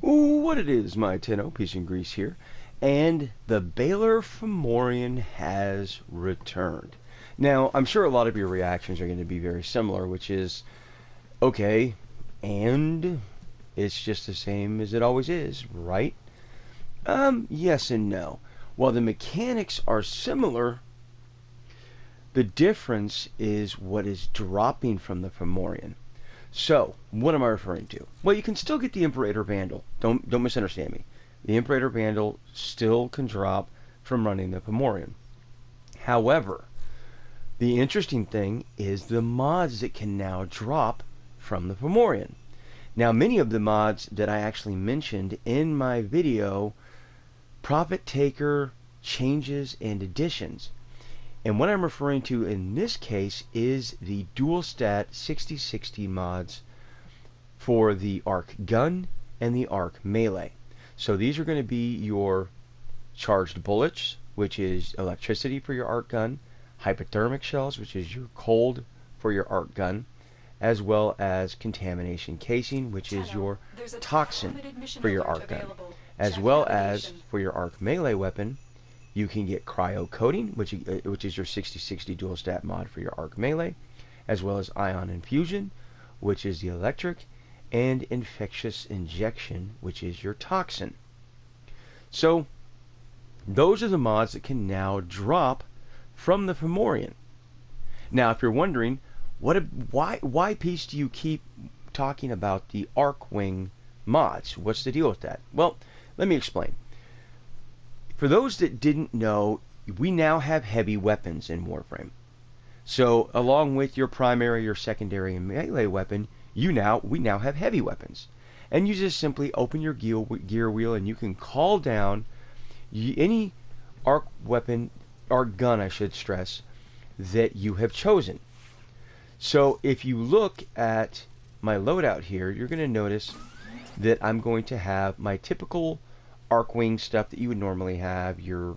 What it is, my Tenno, Peace and Grease here, and the Balor Fomorian has returned. Now, I'm sure a lot of your reactions are going to be very similar, which is, okay, and it's just the same as it always is, right? Yes and no. While the mechanics are similar, the difference is what is dropping from the Fomorian. So, what am I referring to? Well, you can still get the Imperator Vandal. Don't misunderstand me. The Imperator Vandal still can drop from running the Fomorian. However, the interesting thing is the mods that can now drop from the Fomorian. Now, many of the mods that I actually mentioned in my video, Profit Taker changes and additions. And what I'm referring to in this case is the dual stat 60/60 mods for the arc gun and the arc melee. So these are going to be your charged bullets, which is electricity for your arc gun, hypothermic shells, which is your cold for your arc gun, as well as contamination casing, which is your toxin for your arc gun, as well as for your arc melee weapon. You can get cryo coating, which is your 60/60 dual stat mod for your arc melee, as well as ion infusion, which is the electric, and infectious injection, which is your toxin. So those are the mods that can now drop from the Fomorian. Now, if you're wondering, why Peace do you keep talking about the Arcwing mods? What's the deal with that? Well, let me explain. For those that didn't know, we now have heavy weapons in Warframe. So, along with your primary, your secondary, and melee weapon, we now have heavy weapons. And you just simply open your gear wheel and you can call down any arc weapon, arc gun I should stress, that you have chosen. So if you look at my loadout here, you're going to notice that I'm going to have my typical arc wing stuff that you would normally have, your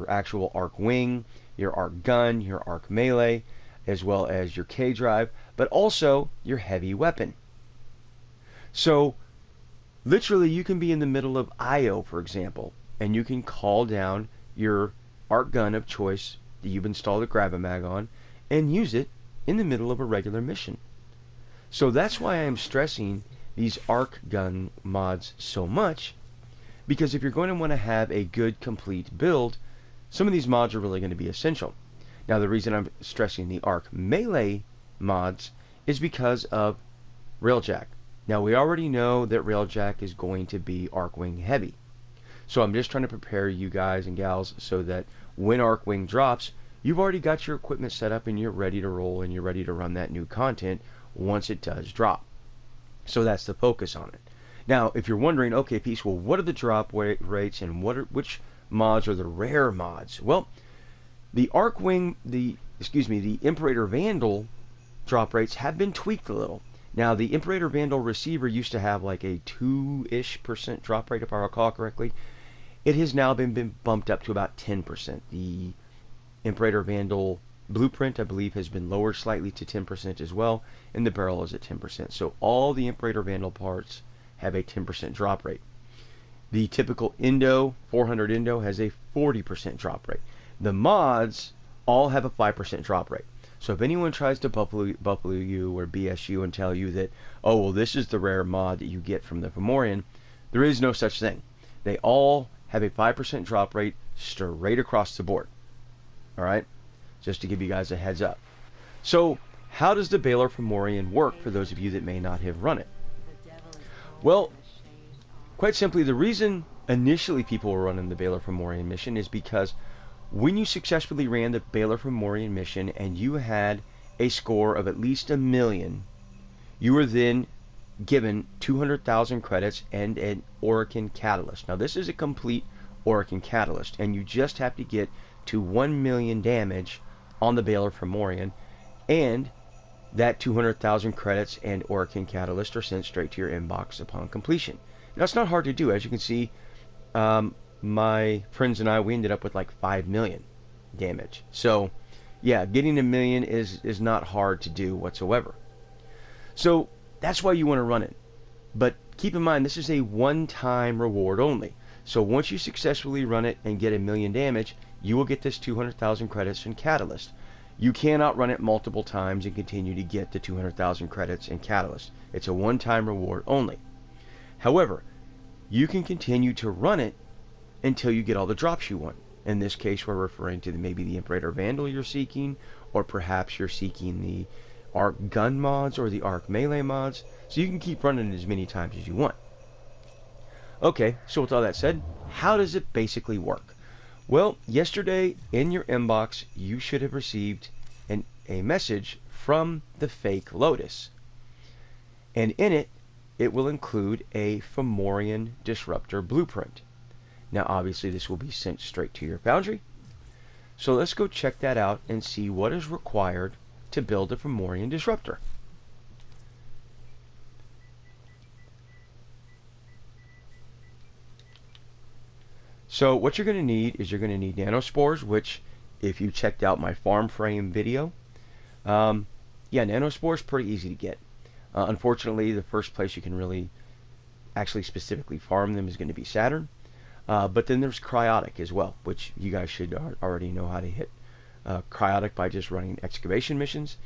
actual arc wing, your arc gun, your arc melee, as well as your K drive, but also your heavy weapon. So literally you can be in the middle of IO, for example, and you can call down your arc gun of choice that you've installed a Grab-A-Mag on and use it in the middle of a regular mission. So that's why I'm stressing these arc gun mods so much, because if you're going to want to have a good complete build, some of these mods are really going to be essential. Now, the reason I'm stressing the arc melee mods is because of Railjack. Now, we already know that Railjack is going to be Arcwing heavy. So I'm just trying to prepare you guys and gals so that when Arcwing drops, you've already got your equipment set up and you're ready to roll and you're ready to run that new content once it does drop. So that's the focus on it. Now, if you're wondering, okay, Peace, well, what are the drop rates and which mods are the rare mods? Well, the Arcwing, the Imperator Vandal drop rates have been tweaked a little. Now, the Imperator Vandal receiver used to have like a 2-ish% drop rate, if I recall correctly. It has now been bumped up to about 10%. The Imperator Vandal blueprint, I believe, has been lowered slightly to 10% as well, and the barrel is at 10%. So all the Imperator Vandal parts have a 10% drop rate. The typical Indo, 400 Indo, has a 40% drop rate. The mods all have a 5% drop rate. So if anyone tries to buffalo you or BS you and tell you that, oh, well, this is the rare mod that you get from the Fomorian, there is no such thing. They all have a 5% drop rate straight across the board. All right? Just to give you guys a heads up. So how does the Balor Fomorian work for those of you that may not have run it? Well, quite simply, the reason initially people were running the Balor Fomorian mission is because when you successfully ran the Balor Fomorian mission and you had a score of at least 1 million, you were then given 200,000 credits and an Orokin Catalyst. Now, this is a complete Orokin Catalyst, and you just have to get to 1 million damage on the Balor Fomorian, and that 200,000 credits and Orokin Catalyst are sent straight to your inbox upon completion. Now, it's not hard to do. As you can see, my friends and I, we ended up with like 5 million damage. So, yeah, getting 1 million is not hard to do whatsoever. So, that's why you want to run it. But keep in mind, this is a one-time reward only. So once you successfully run it and get 1,000,000 damage, you will get this 200,000 credits in Catalyst. You cannot run it multiple times and continue to get the 200,000 credits in Catalyst. It's a one-time reward only. However, you can continue to run it until you get all the drops you want. In this case, we're referring to maybe the Imperator Vandal you're seeking, or perhaps you're seeking the Arc Gun mods or the Arc Melee mods. So you can keep running it as many times as you want. Okay, so with all that said, how does it basically work? Well, yesterday in your inbox, you should have received a message from the fake Lotus. And in it, it will include a Fomorian Disruptor blueprint. Now, obviously, this will be sent straight to your foundry. So let's go check that out and see what is required to build a Fomorian Disruptor. So what you're going to need is you're going to need nanospores, which if you checked out my farm frame video, yeah, nanospores pretty easy to get. Unfortunately, the first place you can really actually specifically farm them is going to be Saturn. But then there's cryotic as well, which you guys should already know how to hit cryotic by just running excavation missions.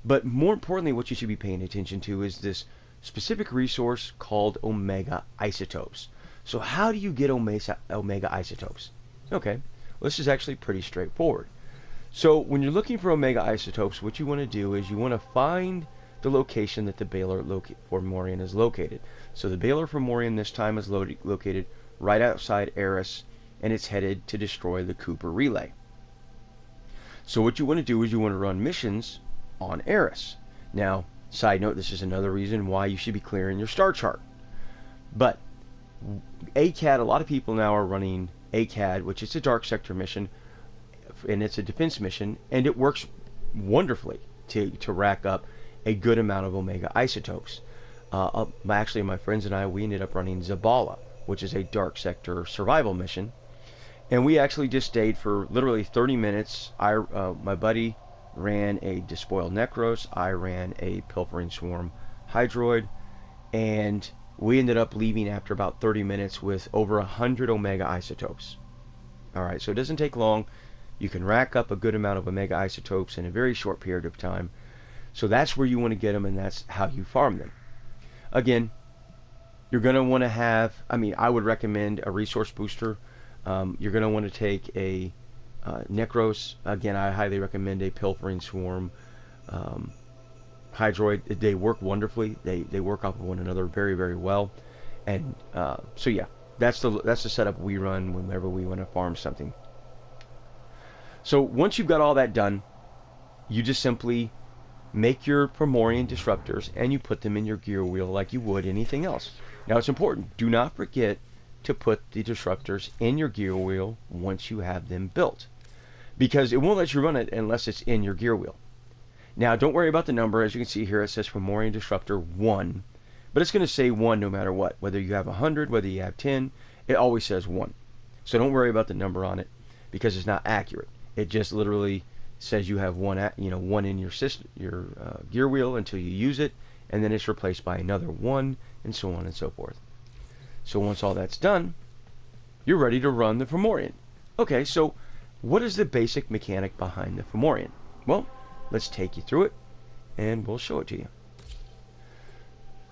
But more importantly, what you should be paying attention to is this specific resource called Omega Isotopes. So how do you get Omega Isotopes? Okay, well, this is actually pretty straightforward. So when you're looking for Omega Isotopes, what you want to do is you want to find the location that the Balor Fomorian is located. So the Balor Fomorian this time is located right outside Eris, and it's headed to destroy the Cooper Relay. So what you want to do is you want to run missions on Eris. Now, side note, this is another reason why you should be clearing your star chart. But ACAD, a lot of people now are running ACAD, which is a dark sector mission, and it's a defense mission, and it works wonderfully to rack up a good amount of Omega Isotopes. Actually, my friends and I, we ended up running Zabala, which is a dark sector survival mission, and we actually just stayed for literally 30 minutes. My buddy ran a Despoiled Necros, I ran a Pilfering Swarm Hydroid, and we ended up leaving after about 30 minutes with over 100 Omega Isotopes. Alright, so it doesn't take long. You can rack up a good amount of Omega Isotopes in a very short period of time. So that's where you want to get them, and that's how you farm them. Again, you're going to want to have, I would recommend a resource booster. You're going to want to take a Necros. Again, I highly recommend a Pilfering Swarm Hydroid. They work wonderfully. They work off of one another very, very well. And so yeah, that's the setup we run whenever we want to farm something. So once you've got all that done, you just simply make your Fomorian Disruptors and you put them in your gear wheel like you would anything else. Now it's important, do not forget to put the Disruptors in your gear wheel once you have them built, because it won't let you run it unless it's in your gear wheel. Now don't worry about the number. As you can see here, it says Fomorian Disruptor 1, but it's going to say 1 no matter what. Whether you have 100, whether you have 10, it always says 1. So don't worry about the number on it, because it's not accurate. It just literally says you have one in your system, your gear wheel until you use it, and then it's replaced by another 1, and so on and so forth. So once all that's done, you're ready to run the Fomorian. Okay, so what is the basic mechanic behind the Fomorian? Well, let's take you through it, and we'll show it to you.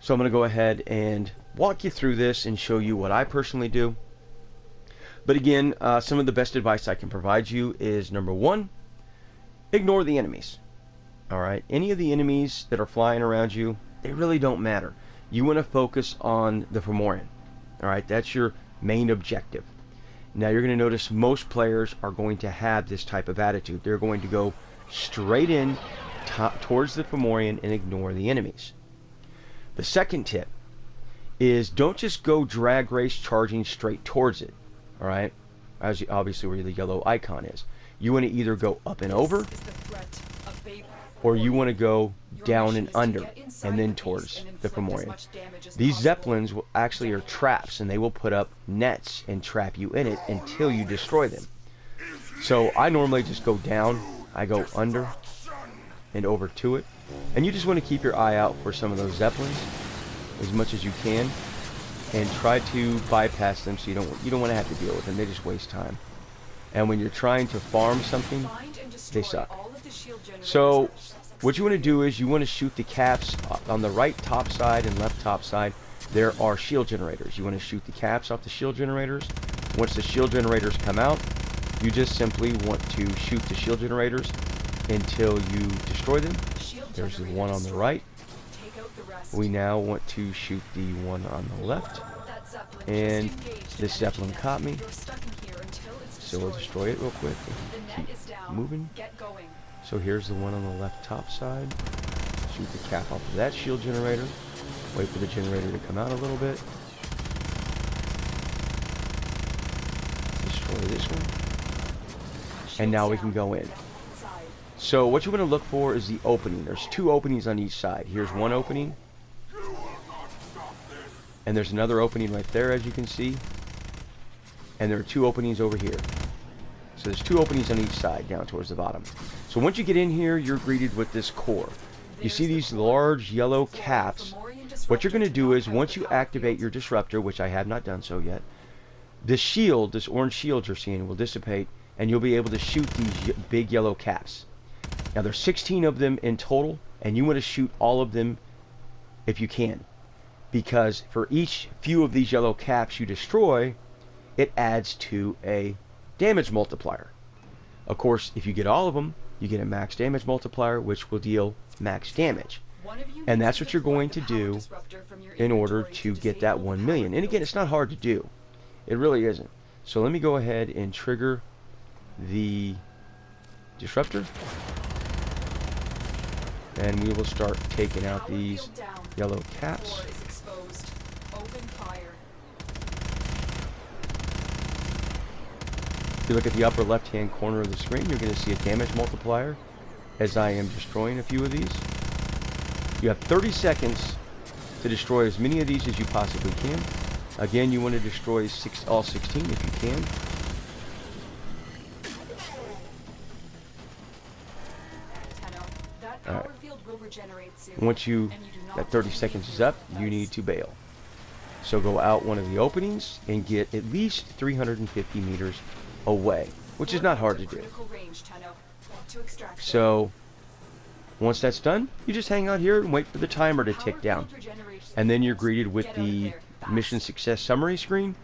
So I'm going to go ahead and walk you through this and show you what I personally do. But again, some of the best advice I can provide you is, number 1, ignore the enemies. Alright, any of the enemies that are flying around you, they really don't matter. You want to focus on the Fomorian. Alright, that's your main objective. Now you're going to notice most players are going to have this type of attitude. They're going to go straight in towards the Fomorian and ignore the enemies. The second tip is, don't just go drag race charging straight towards it. Alright, as obviously where the yellow icon is. You want to either go up and over, or you want to go down and under, and then towards the Fomorian. These Zeppelins actually are traps, and they will put up nets and trap you in it until you destroy them. So I normally just go down, I go under and over to it, and you just want to keep your eye out for some of those Zeppelins. as much as you can, and try to bypass them so you don't want to have to deal with them. They just waste time. And when you're trying to farm something, they suck. So what you want to do is you want to shoot the caps on the right top side and left top side. There are shield generators. You want to shoot the caps off the shield generators. Once the shield generators come out, you just simply want to shoot the shield generators until you destroy them. There's the one on the right. We now want to shoot the one on the left. And this Zeppelin caught me. So we'll destroy it real quick and keep moving. So here's the one on the left top side. Shoot the cap off of that shield generator. Wait for the generator to come out a little bit. Destroy this one. And now we can go in. So what you want to look for is the opening. There's two openings on each side. Here's one opening. And there's another opening right there, as you can see. And there are two openings over here. So there's two openings on each side down towards the bottom. So once you get in here, you're greeted with this core. You see these large yellow caps. What you're going to do is once you activate your disruptor, which I have not done so yet, this shield, this orange shield you're seeing, will dissipate and you'll be able to shoot these big yellow caps. Now there's 16 of them in total, and you want to shoot all of them if you can, because for each few of these yellow caps you destroy, it adds to a damage multiplier. Of course, if you get all of them, you get a max damage multiplier, which will deal max damage. And that's what you're going to do in order to get that 1 million. And again, it's not hard to do. It really isn't. So let me go ahead and trigger the disruptor. And we will start taking out these yellow caps. If you look at the upper left-hand corner of the screen, you're going to see a damage multiplier as I am destroying a few of these. You have 30 seconds to destroy as many of these as you possibly can. Again, you want to destroy all 16 if you can. Alright. Once that 30 seconds is up, you need to bail. So go out one of the openings and get at least 350 meters away, which is not hard to do. So once that's done, you just hang out here and wait for the timer to tick down. And then you're greeted with the mission success summary screen.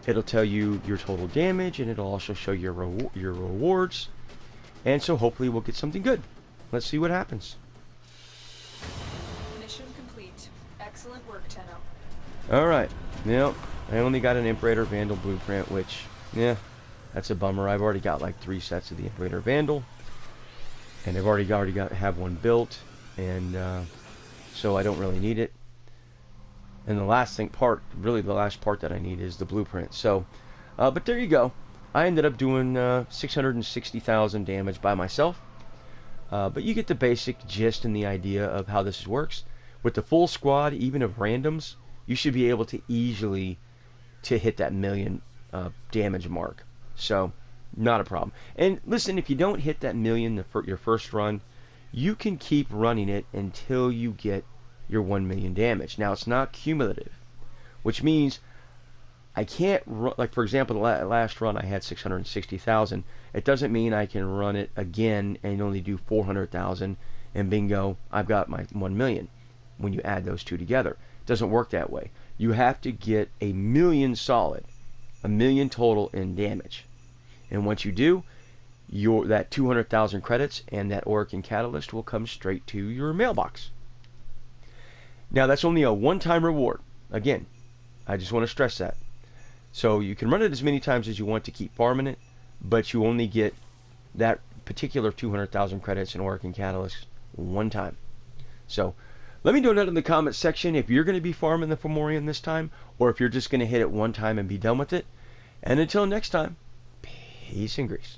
It'll tell you your total damage, and it'll also show your rewards. And so hopefully we'll get something good. Let's see what happens. Mission complete. Excellent work, Tenno. Alright. Now, I only got an Imperator Vandal blueprint, which, yeah, that's a bummer. I've already got like 3 sets of the Imperator Vandal. And I've already have one built. And so I don't really need it. And the last really the last part that I need is the blueprint. So, but there you go. I ended up doing 660,000 damage by myself. But you get the basic gist and the idea of how this works. With the full squad, even of randoms, you should be able to easily hit that 1 million damage mark. So, not a problem. And listen, if you don't hit that 1 million your first run, you can keep running it until you get your 1 million damage. Now, it's not cumulative, which means I can't run, like for example, the last run I had 660,000. It doesn't mean I can run it again and only do 400,000 and bingo, I've got my 1 million. When you add those two together, it doesn't work that way. You have to get 1 million solid, 1 million total in damage. And once you do, that 200,000 credits and that Orokin Catalyst will come straight to your mailbox. Now that's only a one-time reward. Again, I just want to stress that. So you can run it as many times as you want to keep farming it, but you only get that particular 200,000 credits in Orokin Catalyst one time. So let me know that in the comments section if you're going to be farming the Fomorian this time, or if you're just going to hit it one time and be done with it. And until next time, peace and grease.